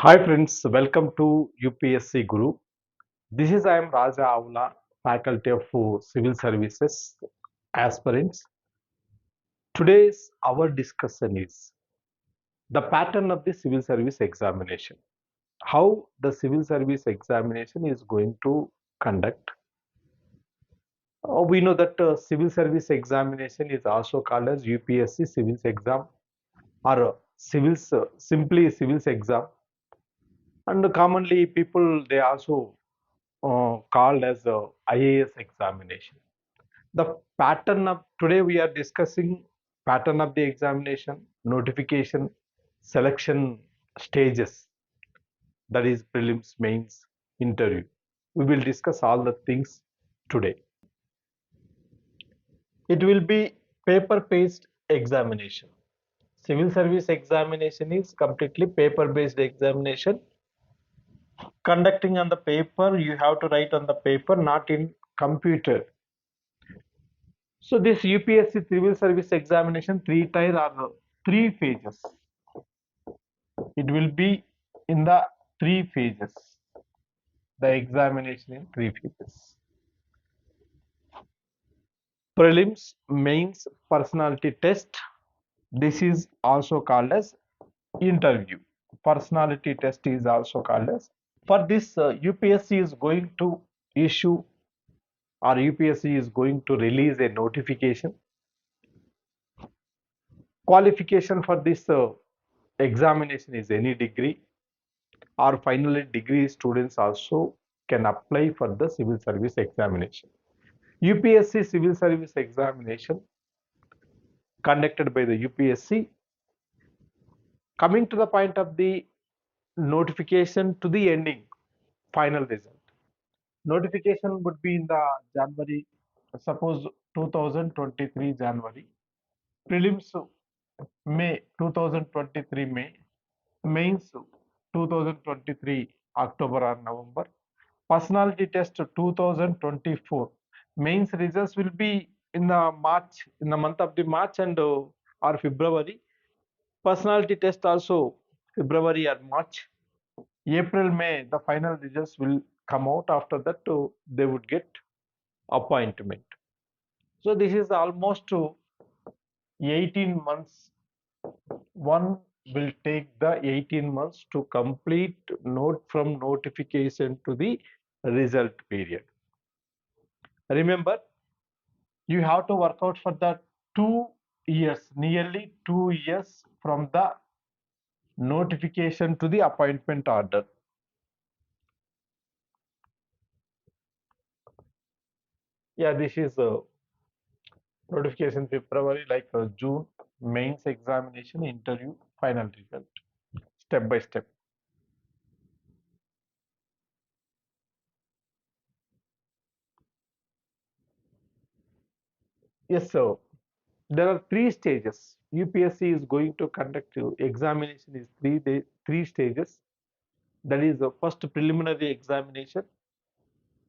Hi friends, welcome to UPSC Guru. This is I am Raja Avula, Faculty of Civil Services aspirants. Today's our discussion is the pattern of the civil service examination. How the civil service examination is going to conduct. We know that civil service examination is also called as UPSC civils exam or civils simply civils exam, and commonly people they also called as IAS examination. The pattern of today we are discussing pattern of the examination, notification, selection stages, that is prelims, mains, interview. We will discuss all the things today. It will be paper-based examination. Civil service examination is completely paper-based examination. Conducting on the paper, you have to write on the paper, not in computer. So this UPSC civil service examination three tier or three phases. It will be in the three phases. The examination in three phases. Prelims, mains, personality test. This is also called as interview. Personality test is also called as. For this, UPSC is going to issue or UPSC is going to release a notification. Qualification for this examination is any degree, or finally degree students also can apply for the civil service examination. UPSC civil service examination conducted by the UPSC. Coming to the point of the notification to the ending final result. Notification would be in the January, suppose 2023 January. Prelims May 2023 May. Mains 2023 October or November. Personality test 2024. Mains results will be in the March, in the month of the March and or February. Personality test also February or March. April, May, the final results will come out. After that, they would get appointment. So this is almost 18 months. One will take the 18 months to complete note from notification to the result period. Remember, you have to work out for the 2 years, nearly 2 years from the notification to the appointment order. Yeah, this is notification February, like June, mains examination, interview, final result, step by step. Yes, sir. There are three stages. UPSC is going to conduct examination is 3 stages. That is the first preliminary examination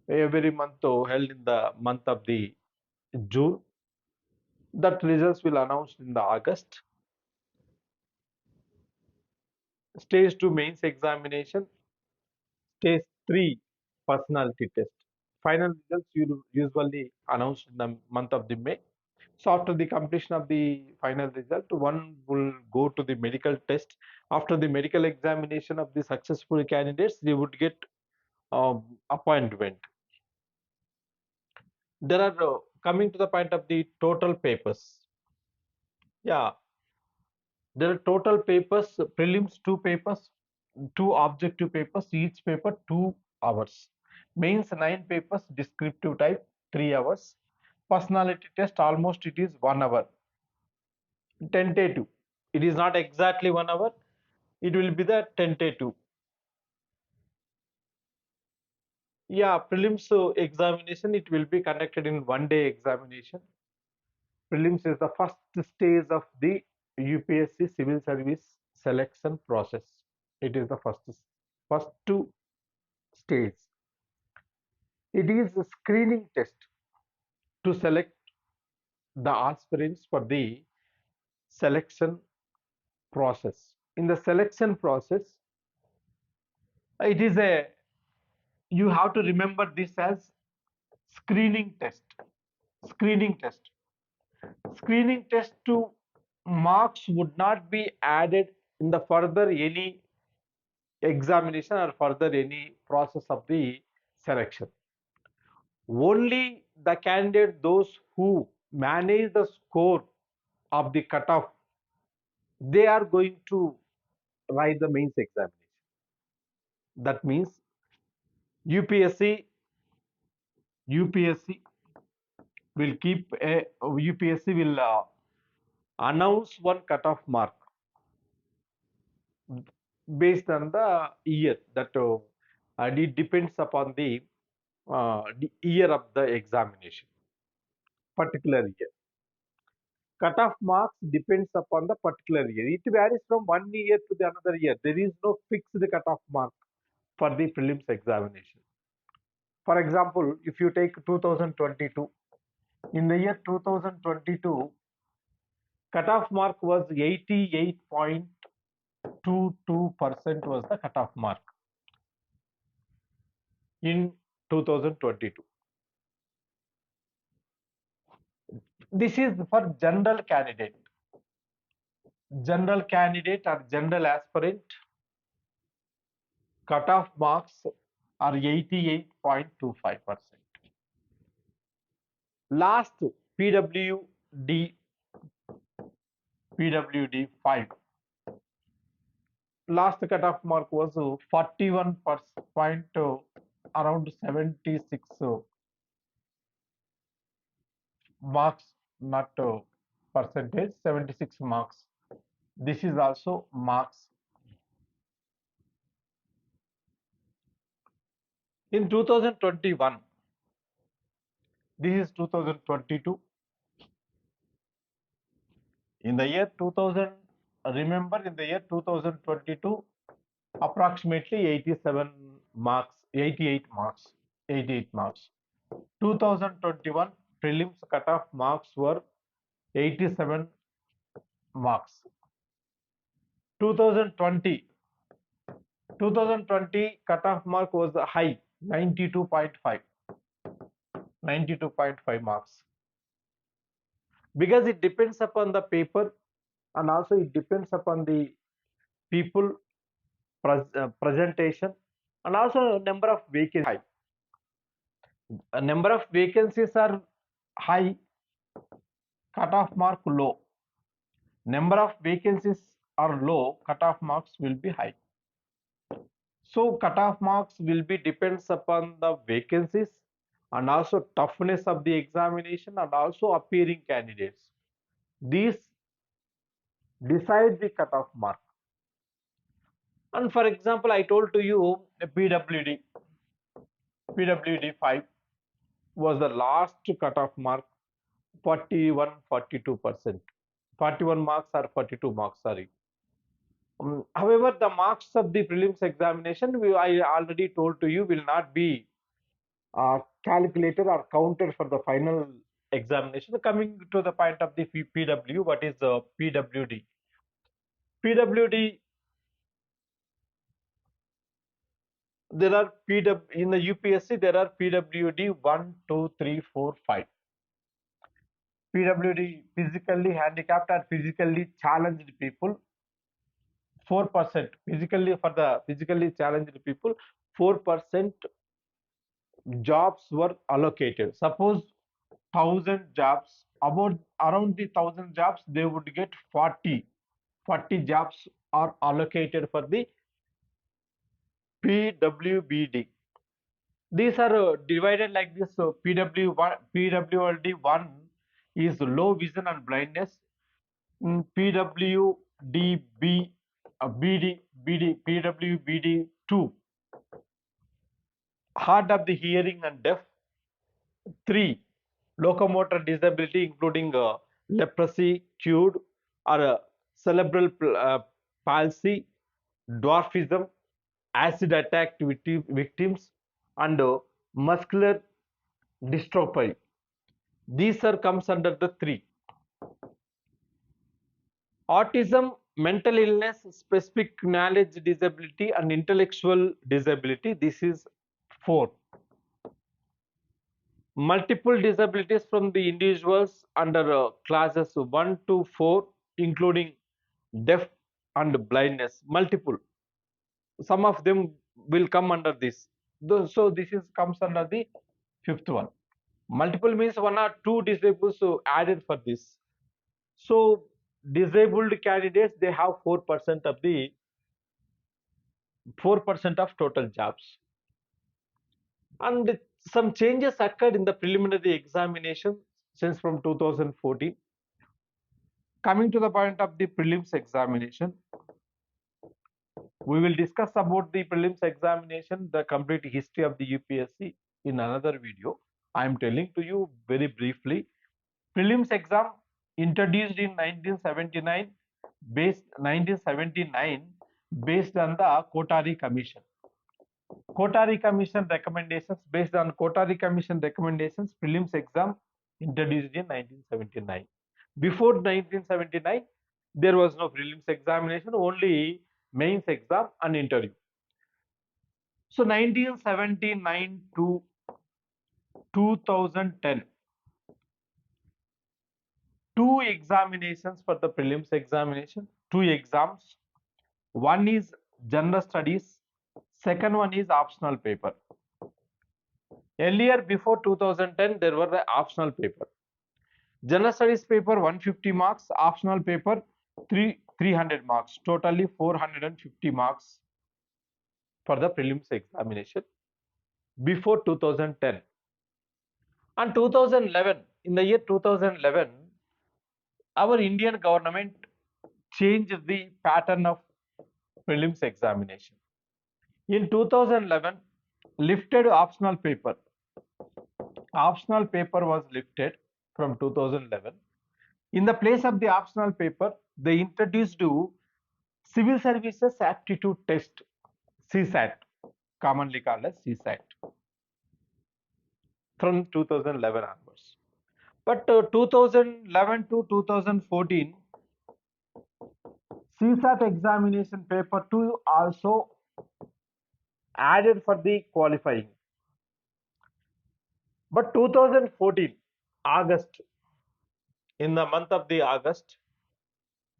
every month held in the month of the June. That results will announced in the August. Stage 2 mains examination. Stage 3 personality test. Final results you usually announced in the month of the May. So after the completion of the final result, one will go to the medical test. After the medical examination of the successful candidates, they would get appointment. There are coming to the point of the total papers. Yeah, there are total papers, prelims 2 papers, 2 objective papers, each paper 2 hours. Mains 9 papers, descriptive type 3 hours. Personality test almost it is 1 hour. Tentative. It is not exactly 1 hour. It will be the tentative. Yeah, prelims examination, it will be conducted in 1 day examination. Prelims is the first stage of the UPSC civil service selection process. It is the first two stage. It is a screening test to select the aspirants for the selection process. In the selection process, It is a, you have to remember this as screening test. Screening test. Screening test to marks would not be added in the further any examination or further any process of the selection. Only the candidate, those who manage the score of the cutoff, they are going to write the mains examination. That means UPSC UPSC will keep a UPSC will announce one cutoff mark based on the year that and it depends upon the year of the examination, particular year. Cutoff marks depends upon the particular year. It varies from one year to the another year. There is no fixed cutoff mark for the prelims examination. For example, if you take 2022, in the year 2022, cutoff mark was 88.22% was the cutoff mark in 2022. This is for general candidate or general aspirant. Cutoff marks are 88.25%. Last PWD PWD 5, last cutoff mark was 41 point around 76 marks, not percentage, 76 marks. This is also marks. In 2021, this is 2022. In the year 2000, remember in the year 2022, approximately 87 marks, 88 marks, 88 marks. 2021 prelims cutoff marks were 87 marks. 2020 cutoff mark was high, 92.5, 92.5 marks. Because it depends upon the paper and also it depends upon the people presentation and also number of vacancies high. A number of vacancies are high, cutoff mark low. Number of vacancies are low, cutoff marks will be high. So cutoff marks will be depends upon the vacancies and also toughness of the examination and also appearing candidates. These decide the cutoff mark. And for example, I told to you PWD 5 was the last cutoff mark, 41, 42%. 41 marks or 42 marks, sorry. However, the marks of the prelims examination, I already told to you, will not be calculated or counted for the final examination. Coming to the point of the PW, what is the PWD? PWD, there are PW in the UPSC, there are PWD 1, 2, 3, 4, 5. PWD, physically handicapped or physically challenged people, 4%. Physically, for the physically challenged people, 4% jobs were allocated. Suppose 1,000 jobs, about around the 1,000 jobs, they would get 40 jobs are allocated for the PWBD. These are divided like this. So PWLD1 is low vision and blindness. PWDB, PWBD2, hard of the hearing and deaf. 3, locomotor disability including leprosy, cured or cerebral palsy, dwarfism, acid attack victims, and muscular dystrophy. These are comes under the 3. Autism mental illness, specific knowledge disability, and intellectual disability. This is 4. Multiple disabilities from the individuals under classes 1 to 4, including deaf and blindness. Multiple. Some of them will come under this. So this is comes under the 5th one. Multiple means 1 or 2 disabled so added for this. So disabled candidates, they have 4% of the 4% of total jobs. And some changes occurred in the preliminary examination since from 2014. Coming to the point of the prelims examination, we will discuss about the prelims examination, the complete history of the UPSC in another video. I am telling to you very briefly. Prelims exam introduced in 1979 based on the Kothari Commission. Kothari Commission recommendations, based on Kothari Commission recommendations, prelims exam introduced in 1979. Before 1979, there was no prelims examination, only mains exam and interview. So 1979 to 2010, 2 examinations for the prelims examination, 2 exams. One is general studies, second one is optional paper. Earlier, before 2010, there were the optional paper. General studies paper 150 marks, optional paper 300 marks, totally 450 marks for the prelims examination before 2010. And 2011, in the year 2011, our Indian government changed the pattern of prelims examination. In 2011, lifted optional paper. Optional paper was lifted from 2011. In the place of the optional paper, they introduced to Civil Services Aptitude Test, CSAT, commonly called as CSAT, from 2011 onwards. But 2011 to 2014, CSAT examination paper 2 also added for the qualifying. But 2014, August, in the month of the August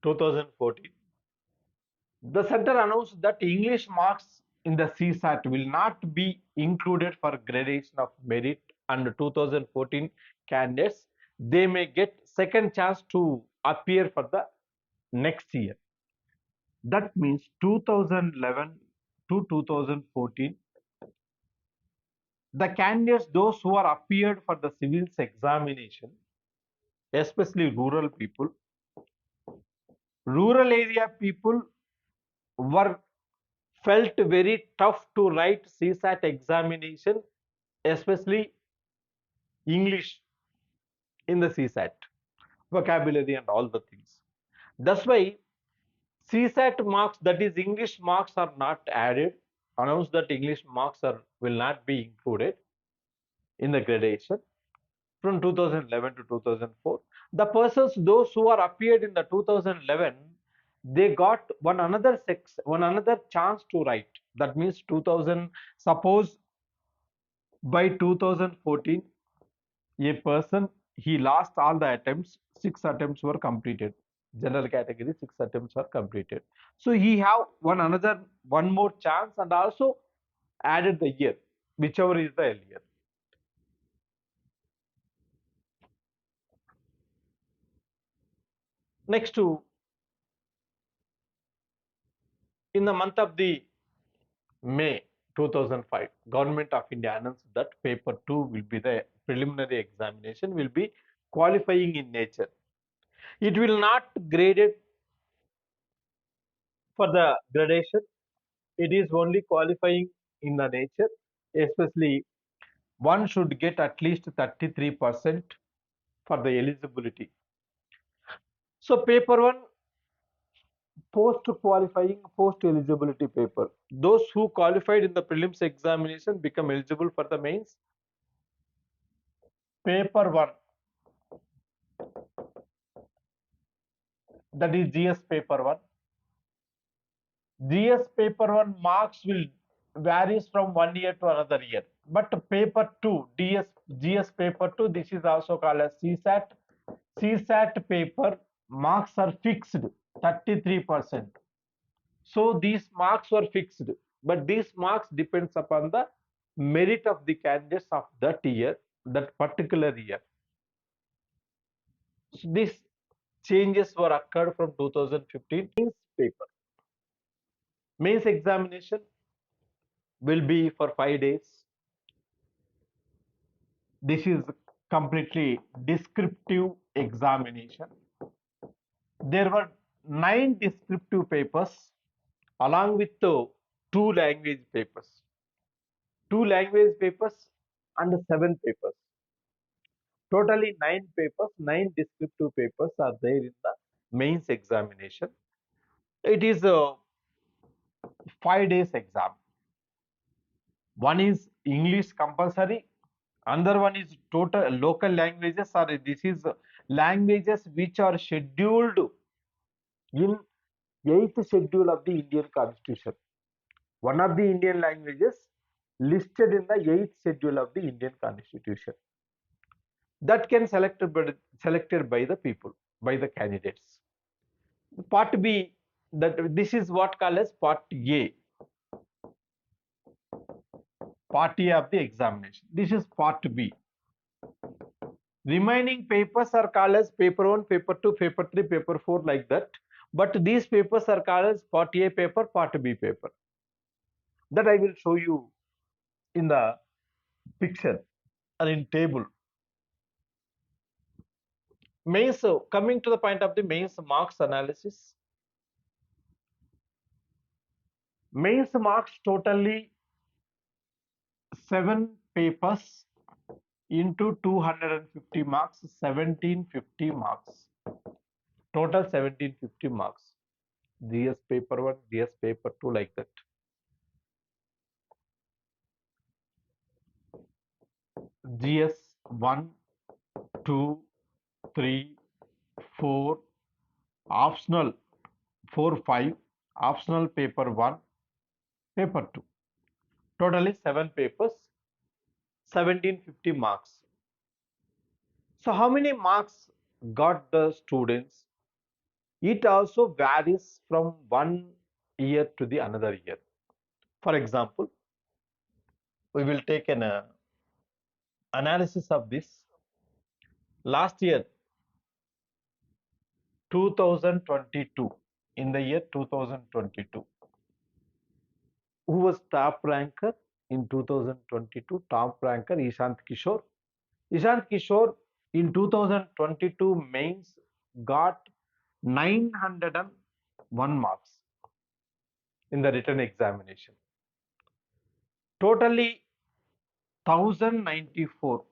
2014, the center announced that English marks in the CSAT will not be included for gradation of merit, and 2014 candidates, they may get second chance to appear for the next year. That means 2011 to 2014, the candidates, those who are appeared for the civils examination, especially rural area people were felt very tough to write CSAT examination, especially English in the CSAT, vocabulary and all the things. That's why CSAT marks, that is English marks, are not added. Announced that English marks will not be included in the gradation from 2011 to 2004. The persons, those who are appeared in the 2011, they got one another chance to write. That means 2000. Suppose by 2014, a person, he lost all the attempts. 6 attempts were completed. General category 6 attempts were completed. So he have one more chance, and also added the year, whichever is the earlier. Next to, in the month of the May 2005, Government of India announced that paper 2 will be the preliminary examination, will be qualifying in nature. It will not graded for the gradation. It is only qualifying in the nature, especially one should get at least 33% for the eligibility. So paper 1, post qualifying, post eligibility paper. Those who qualified in the prelims examination become eligible for the mains. Paper 1, that is GS paper 1. GS paper 1 marks will varies from one year to another year. But paper 2, GS paper 2, this is also called as CSAT. CSAT paper marks are fixed 33%. So these marks were fixed, but these marks depends upon the merit of the candidates of that year, that particular year. So these changes were occurred from 2015. Mains paper. Mains examination will be for 5 days. This is completely descriptive examination. There were 9 descriptive papers along with the 2 language papers. 2 language papers and 7 papers. Totally 9 papers, 9 descriptive papers are there in the mains examination. It is a 5 days exam. One is English compulsory, another one is total local languages, or this is languages which are scheduled in 8th schedule of the Indian Constitution. One of the Indian languages listed in the 8th schedule of the Indian Constitution. That can selected by the people, by the candidates. Part B, that this is what called as part A. Part A of the examination. This is part B. Remaining papers are called as paper 1, paper 2, paper 3, paper 4, like that. But these papers are called as part A paper, part B paper. That I will show you in the picture or in table. Mains, coming to the point of the mains marks analysis. Mains marks totally 7 papers into 250 marks, 1750 marks. Total 1750 marks. GS paper 1, GS paper 2, like that. GS 1, 2, 3, 4, optional 4, 5, optional paper 1, paper 2. Totally 7 papers, 1750 marks. So how many marks got the students? It also varies from one year to the another year. For example, we will take an analysis of this. Last year, 2022, in the year 2022, who was top ranker in 2022? Top ranker Ishant Kishore. Ishant Kishore in 2022 mains got 901 marks in the written examination. Totally 1094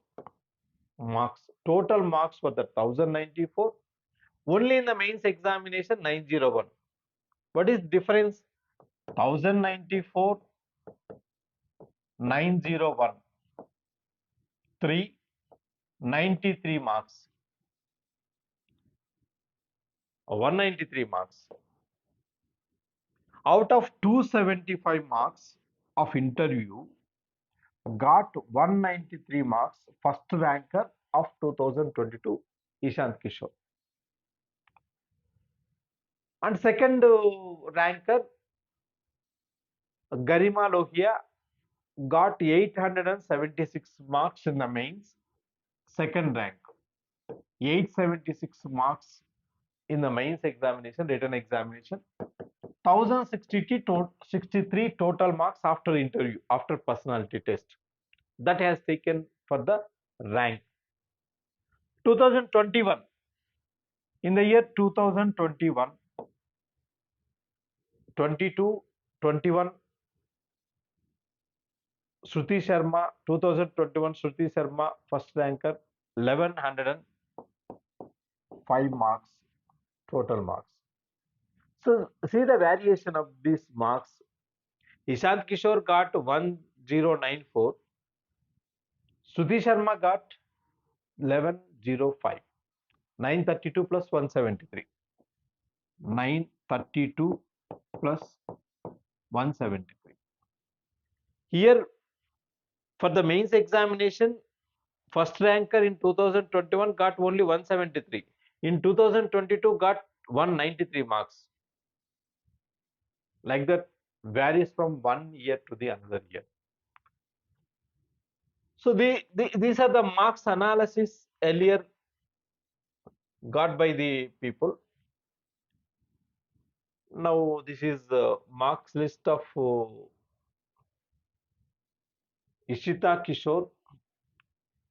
marks. Total marks for the 1094. Only in the mains examination 901. What is difference? 1094, 901, 393 marks. 193 marks. Out of 275 marks of interview, got 193 marks, first ranker of 2022, Ishant Kishore. And second ranker, Garima Lohia, got 876 marks in the mains, second rank. 876 marks in the mains examination, written examination. 1063 total marks after interview, after personality test. That has taken for the rank. 2021, in the year 2021, 22, 21, Shruti Sharma, 2021 Shruti Sharma, first ranker, 1105 marks, total marks. So see the variation of these marks. Ishant Kishore got 1094, Shruti Sharma got 1105, 932 plus 173, 932 plus 173. Here, for the mains examination, first ranker in 2021 got only 173. In 2022 got 193 marks. Like that, varies from one year to the another year. So these are the marks analysis earlier got by the people. Now this is the marks list of Ishita Kishore.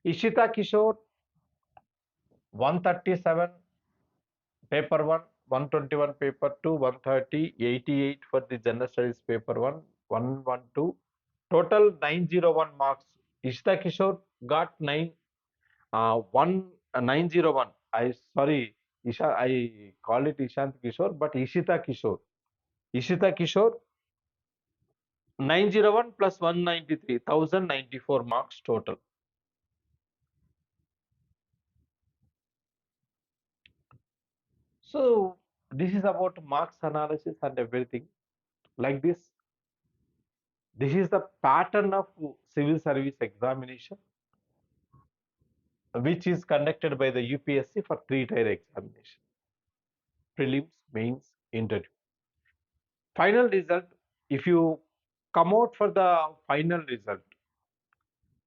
Ishita Kishore 137 paper 1, 121 paper 2, 130, 88 for the general studies paper 1, 112. Total 901 marks. Ishita Kishore got 901. I sorry, I call it Ishant Kishore, but Ishita Kishore. Ishita Kishore 901 plus 193, 1094 marks total. So this is about marks analysis and everything like this. This is the pattern of civil service examination, which is conducted by the UPSC for three-tier examination: prelims, mains, interview. Final result, if you come out for the final result,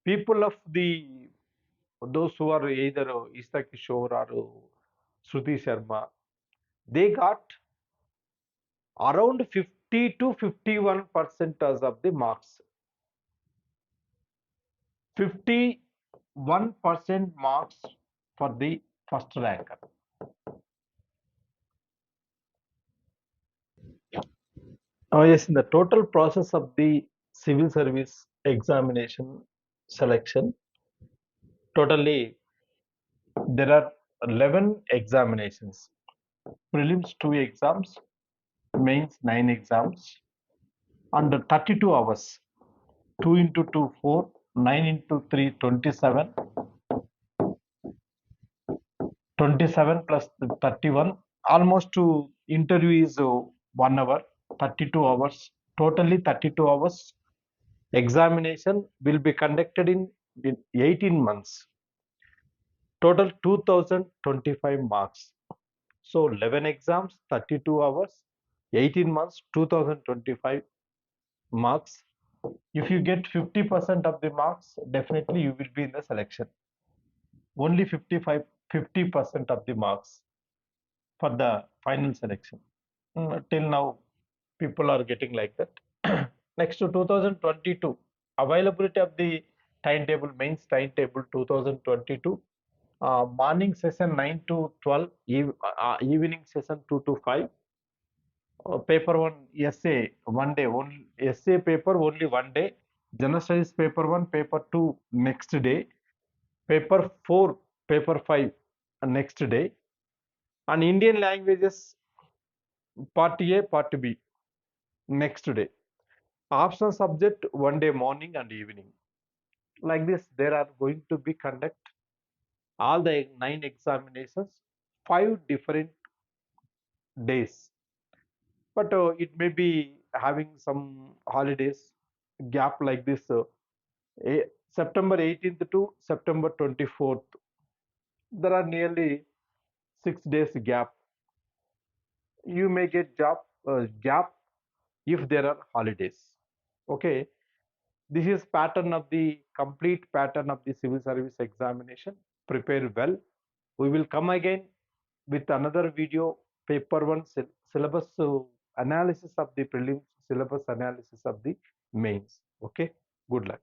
people of those who are either Ishta Kishore or Shruti Sharma, they got around 50 to 51% of the marks. 51% marks for the first ranker. Oh yes, in the total process of the civil service examination selection, totally there are 11 examinations. Prelims 2 exams, mains 9 exams, under 32 hours. 2 into 2 4, 9 into 3 27, 27 plus 31, almost to interview is 1 hour, 32 hours, totally 32 hours. Examination will be conducted in 18 months. Total 2025 marks. So 11 exams, 32 hours, 18 months, 2025 marks. If you get 50% of the marks, definitely you will be in the selection. Only 50% of the marks for the final selection. Till now, people are getting like that. Next to 2022, availability of the timetable, mains timetable 2022. Morning session 9 to 12, evening session 2 to 5. Paper 1 essay 1 day, only essay paper only 1 day. General studies paper 1, paper 2 next day. Paper 4, paper 5 next day. And Indian languages part A, part B next day. Optional subject 1 day morning and evening. Like this, there are going to be conduct all the 9 examinations, 5 different days. But it may be having some holidays gap like this. September 18th to September 24th, there are nearly 6 days gap. You may get job gap if there are holidays. Okay, this is pattern of the complete pattern of the civil service examination. Prepare well. We will come again with another video, paper 1 syllabus analysis of the prelims, syllabus analysis of the mains. Okay, good luck.